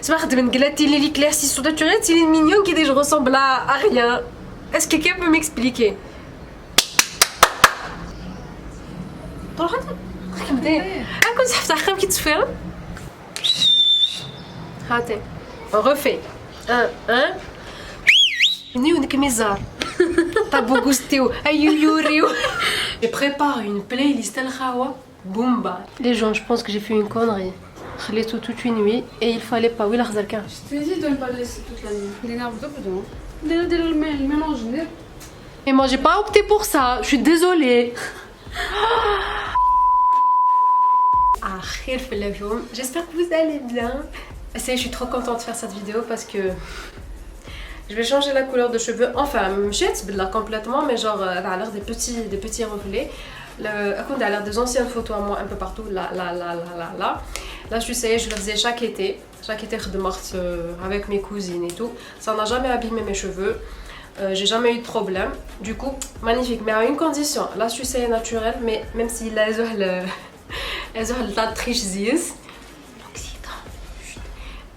c'est pas l'éclaircissement naturel, c'est mignon qui je ressemble à rien. Est-ce que quelqu'un peut m'expliquer? On refait. Un. Je prépare une playlist El Khawa. Boomba. Les gens, je pense que j'ai fait une connerie. Je tout toute une nuit et il fallait pas. Oui, la khazalka. Je t'ai dit de ne pas le laisser toute la nuit. Il est nerveux dedans. Le mélange. Et moi, j'ai pas opté pour ça. Je suis désolée. J'espère que vous allez bien. Je suis trop contente de faire cette vidéo parce que je vais changer la couleur de cheveux. Enfin, je là complètement, mais genre, elle a l'air des petits reflets. Elle a l'air des anciennes photos à moi un peu partout. Là. Là, je sais, je le faisais chaque été. Chaque été, je morte avec mes cousines et tout. Ça n'a jamais abîmé mes cheveux. J'ai jamais eu de problème. Du coup, magnifique. Mais à une condition. Là, je sais naturel, mais même si là, elles ont la triche zis.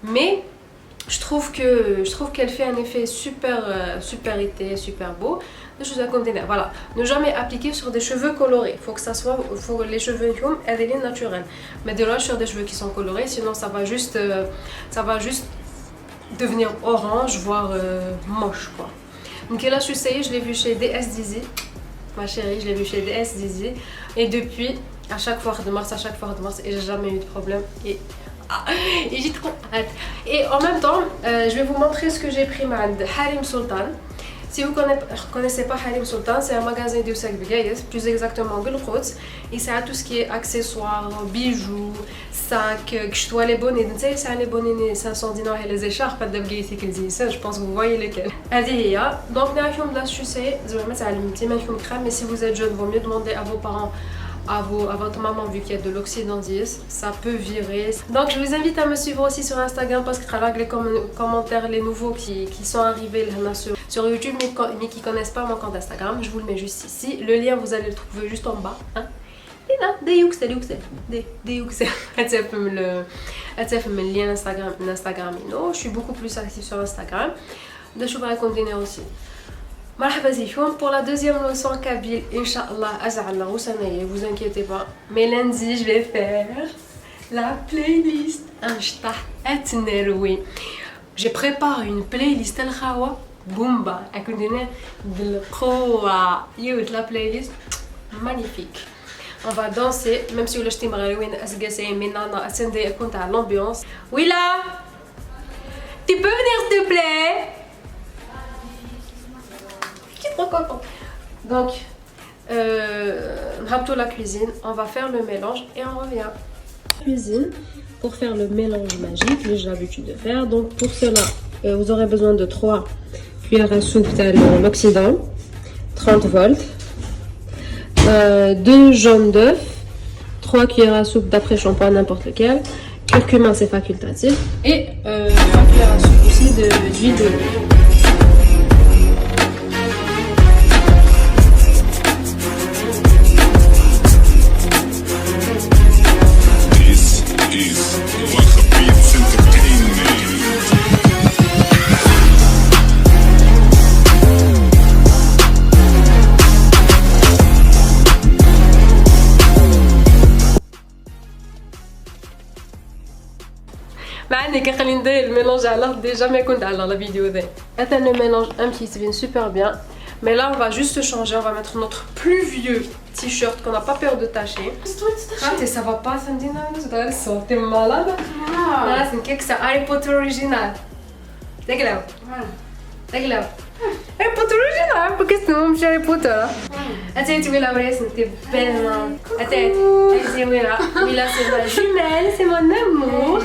Mais je trouve qu'elle fait un effet super été, super beau. Des choses à contenir. Voilà, ne jamais appliquer sur des cheveux colorés. Faut que les cheveux elles naturels. Mais de là sur des cheveux qui sont colorés, sinon ça va juste devenir orange, voire moche quoi. Donc là je sais, je l'ai vu chez DS Dizzy, ma chérie, je l'ai vu chez DS Dizzy, et depuis à chaque fois de mars, et j'ai jamais eu de problème et j'ai trop hâte. Et en même temps, je vais vous montrer ce que j'ai pris de Harim Sultan. Si vous ne connaissez pas Harim Sultan, c'est un magasin de sac plus exactement Gulquds. Il sert tout ce qui est accessoires, bijoux, sacs, les bonnets. C'est les bonnets 500 dinars et les écharpes je pense que vous voyez lesquels. Donc, nous avons de l'astuce, mais si vous êtes jeune, il vaut mieux demander à vos parents, à votre maman, vu qu'il y a de l'oxydant 10, ça peut virer. Donc je vous invite à me suivre aussi sur Instagram parce que je travaille les commentaires, les nouveaux qui sont arrivés là sur YouTube mais qui connaissent pas mon compte Instagram. Je vous le mets juste ici. Le lien vous allez le trouver juste en bas. Hein? Et là, des le lien Instagram. Je suis beaucoup plus active sur Instagram. Je vais vous raconter aussi. Pour la deuxième leçon kabyle, Inch'Allah, vous inquiétez pas. Mais lundi, je vais faire la playlist. Je prépare une playlist El Khawa Boomba. La playlist magnifique. On va danser, même si je l'ambiance. Oui là, tu peux venir s'il te plaît? Trop content. Donc, rapto la cuisine, on va faire le mélange et on revient. Cuisine pour faire le mélange magique, j'ai l'habitude de faire. Donc pour cela, vous aurez besoin de 3 cuillères à soupe de l'oxydant, 30 volts, 2 jaunes d'œufs, 3 cuillères à soupe d'après-shampoing n'importe lequel, curcuma c'est facultatif et 3 cuillères à soupe aussi d'huile d'olive. Le mélange à l'art déjà mais quand dans la vidéo attends le mélange un petit ça vient super bien, mais là on va juste changer, on va mettre notre plus vieux t-shirt qu'on n'a pas peur de tacher. Ça va pas Sandina, t'es malade. C'est une cake, c'est Harry Potter original. Regarde Harry Potter original, porque senão não Harry Potter. Attends, tu veux la vraie, c'était belle. Attends, oui là c'est ma jumelle, c'est mon amour.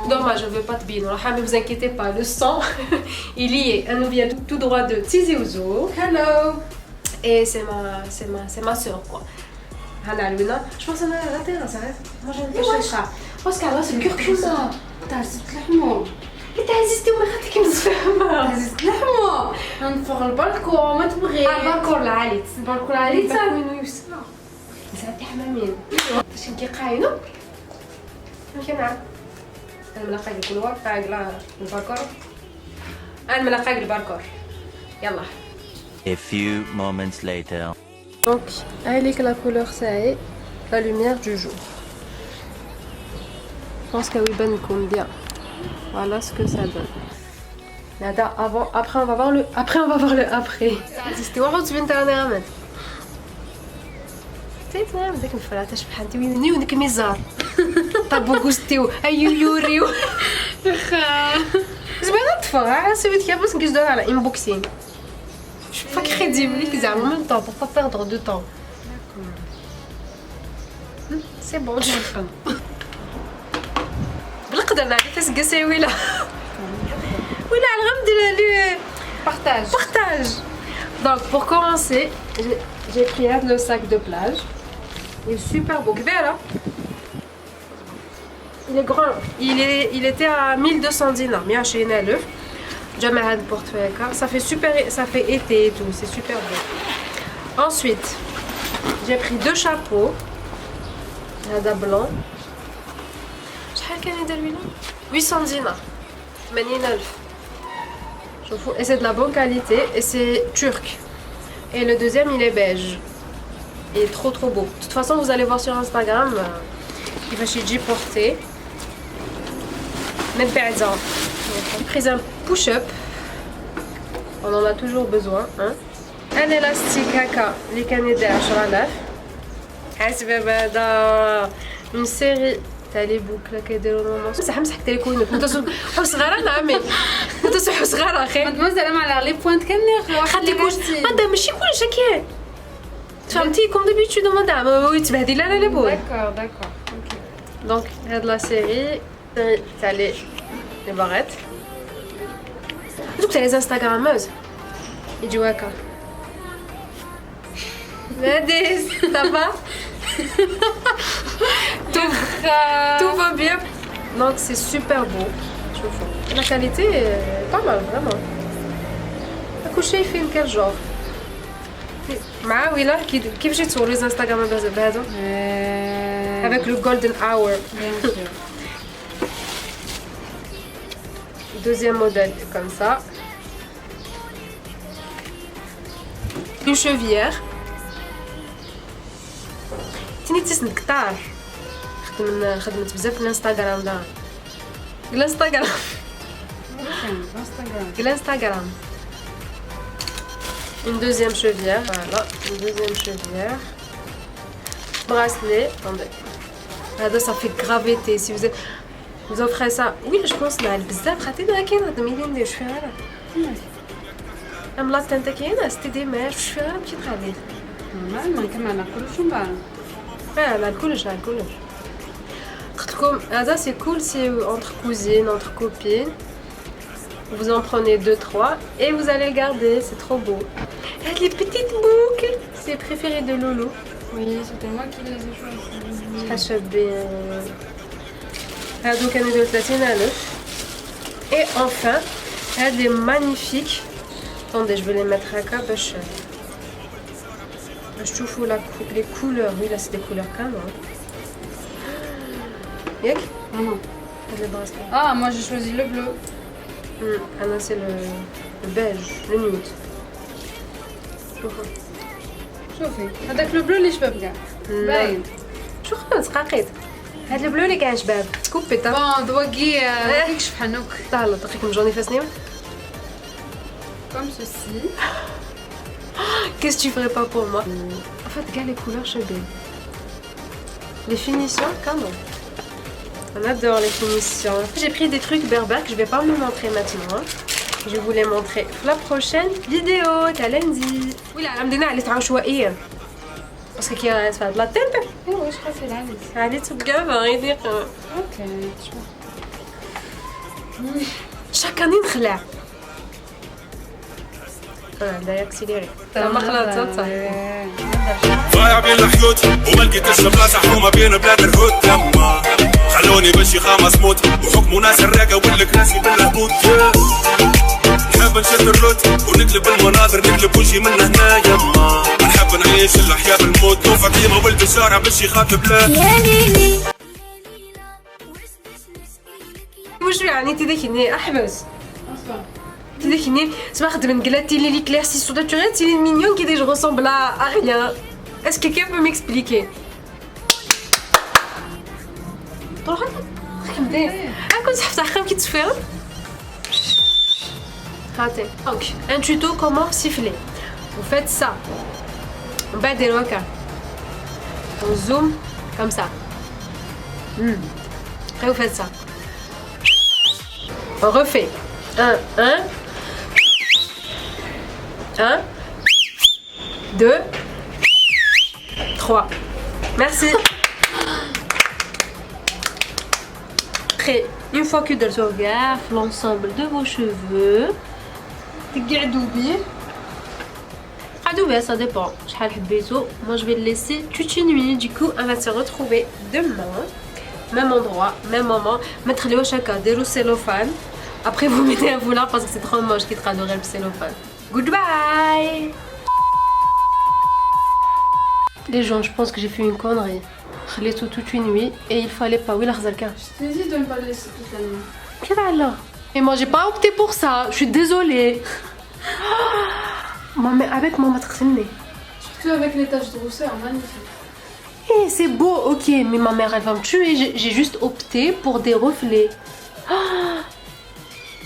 Dommage, je veux pas te biner, mais vous inquiétez pas, le sang il y est. Elle nous vient tout droit de Tizi Ouzou. Hello. Et c'est ma soeur quoi. Hana Luna. Je pense à la terrasse, arrête. Moi j'aime pas ça. Parce qu'elle c'est le curcuma. T'as انت عزيزتي وما خاطيك مزفهمه عزيزت لحمه نفوق البالكون ما تبغي البالكون العالي وين يوسع زعما حمامين باش كيقاينو كنعرف الملقق الواقع لا الباركور الملقق الباركور يلا. A few moments later. Donc, avec la couleur ça est la lumière du jour. Je pense que oui, ben bien. Voilà ce que ça donne. Nada, avant, après on va voir le après. C'était واحد بنت انا عملت. تيتا بدك نفرات شبح انت ويني وديك ميزار. طب غوستيو ايو يوريو. زعما تفرع سويت كيا بس نكز على انبوكسين. Je suis pas crédible, les en même temps, pour pas perdre de temps. C'est bon, je vais prendre. بالقدر نعرف تسقسي ولا ولا الحمد لله. Partage. Donc pour commencer, j'ai pris le sac de plage. Il est super beau. Il est grand. Il était à 1200 dinars. Mais chez Nalef. Jamais un portefeuille. Ça fait été et tout. C'est super beau. Ensuite, j'ai pris 2 chapeaux. هذا blanc. شحال كان يدير لنا 800 dinars. 80,000. Et c'est de la bonne qualité et c'est turc. Et le deuxième il est beige. Il est trop beau. De toute façon vous allez voir sur Instagram. Il va chez J porter. Mais j'ai pris un push-up. On en a toujours besoin. Hein. Un élastique haka. Les canets de 10,000. Une série. تالي بوكله كيديروا لنا مسح تليكونك انت صغيره نعمل انت صغيره اخي ما زعما على لي بوينت كنير واحد اللي هذا ماشي كلشي كاين فهمتي كوم دابيتود مدام وي تبهدل على لي بول داكور اوكي دونك هاد لا سيري تاع لي باغيت دوك تاع لي انستغراموز يجيو هكا لاديس صافا tout va bien. Donc c'est super beau. La qualité est pas mal vraiment. Accoucher il filme quel genre. مع ويلا كيف جيت تصور لي انستغرام بهذا avec le golden hour. Deuxième modèle comme ça. Une chevière. تيني تسند كتار خدمت بزاف في الانستغرام دا الانستغرام une deuxième chevière voilà une deuxième chevière bracelet attendez هذا ça fait grave été si vous offrez ça oui je pense نعل بزاف خاطينا كاين هاد مليون ندير شويه غير املاط انت كاينه ستي ديماج شويه غير مشيت غادي ما كمان كلشي من بعد على كلش قلت لكم هذا c'est cool c'est entre cousines entre copines vous en prenez 2-3 et vous allez le garder c'est trop beau les petites boucles c'est les préférés de Loulou oui c'était moi qui les ai choisis حشبي هادو كانوا يديروا 30,000 et enfin هاد les magnifiques attendez je vais les mettre هكا باش تشوفوا les couleurs oui là c'est des couleurs canon ياك les bracelets ah moi j'ai choisi le bleu Anna c'est le beige le nude شوفي هذاك لو بلو اللي شباب كاع باين شو خلاص قاقيت هاد البلو اللي كاع شباب تكوبي بون دواكي كيكش بحنوك طالع دقيقه جوني فاسنيم comme ceci. Qu'est-ce que tu ferais pas pour moi? En fait, regarde les couleurs, je suis bien. Les finitions, quand même. On adore les finitions. J'ai pris des trucs berbères que je vais pas vous montrer maintenant. Je vais vous les montrer la prochaine vidéo. T'as lundi. Oui, là, elle me donne à عشوائية. Parce qu'il y a ça de la tête. Oui, je crois que c'est là. Allez, tu regardes, va rien dire. Ok, je vois. Chaque année, نخلع. ده اكسليري ما خلصت ضايع بين الحيوت وما لقيتش بلاصه حومه بين بلاد الهود تما خلوني بشي خامس موت وحكموا ناس الراقه والكراسي بالهبوط نحب نشد الروت ونقلب المناظر نقلب وجهي من هنا يما نحب نعيش الاحياء بالموت وفاطمه ولد الشارع باش يخاف بلاد واش يعني تدخني احبس تدخني سما خدم قلاتي لي l'éclaircie naturelle c'est mignon qui je ressemble à rien. Est-ce que quelqu'un peut m'expliquer? تروح خدمتي كنت حفظ عقام كي تصفير هاتي. Donc un tuto comment siffler. Vous faites ça. On bat des locaux. On zoome comme ça. Après vous faites ça. On refait. 1, 1. 1. 2. 3. Merci. Après, une fois que tu regardes l'ensemble de vos cheveux, ça dépend. Moi je vais le laisser toute une nuit. Du coup, on va se retrouver demain. Même endroit, même moment. Mettre les chacun des cellophane. Après, vous mettez un foulard parce que c'est trop moche qui traduirait le cellophane. Goodbye! Les gens, je pense que j'ai fait une connerie. Je l'ai toute une nuit et il fallait pas. Oui, la Khazalka. Je t'ai dit de ne pas le laisser toute la nuit. Qu'est-ce que là? Et moi, j'ai pas opté pour ça. Je suis désolée. Mais avec moi, ma traînée. Surtout avec les taches de rousseur, magnifique. Eh, c'est beau, ok, mais ma mère, elle va me tuer. J'ai juste opté pour des reflets.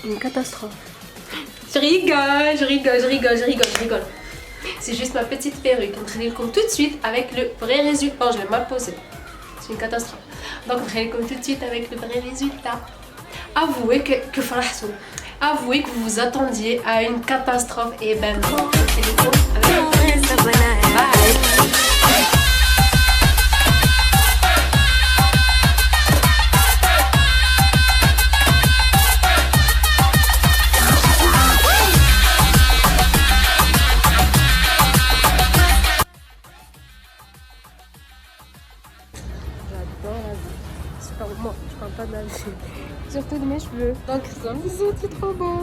Une catastrophe. Je rigole. C'est juste ma petite perruque. On traîne comme tout de suite avec le vrai résultat. Je l'ai mal posé. C'est une catastrophe. Donc on traîne comme tout de suite avec le vrai résultat. Avouez que فرحتوا. Avouez que vous vous attendiez à une catastrophe et ben non. Bye. Moi, je parle pas de la vie, surtout de mes cheveux. Donc ça, c'est trop beau.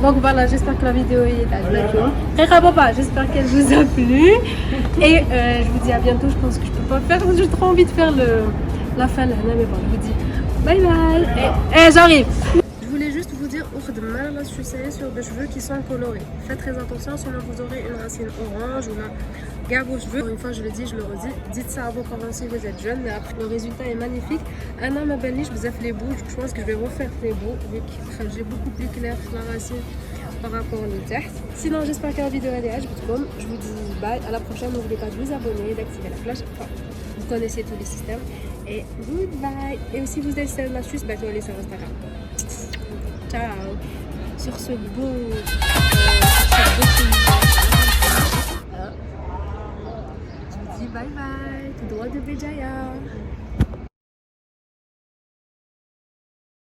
Donc voilà, j'espère que la vidéo est à papa, j'espère qu'elle vous a plu. Et je vous dis à bientôt. Je pense que je peux pas faire, j'ai trop envie de faire la fin là, mais bon, je vous dis bye bye. Et j'arrive. Je voulais juste vous dire, demain là, je suis sur des cheveux qui sont colorés. Faites très attention, sinon vous aurez une racine orange ou là. Gardez vos cheveux, une fois je le dis, je le redis, dites ça à vos parents si vous êtes jeunes, mais après le résultat est magnifique. Anna ma belle je vous ai fait les bouts, je pense que je vais refaire les bouts vu que j'ai beaucoup plus clair la racine par rapport au tête. Sinon j'espère que la vidéo est agréable, je vous dis bye, à la prochaine, n'oubliez pas de vous abonner, d'activer la cloche, enfin, vous connaissez tous les systèmes, et goodbye. Et aussi vous êtes sur l'astuce, bah, allez sur Instagram. Ciao. Sur ce beau bye bye, tout droit de Béjaïa.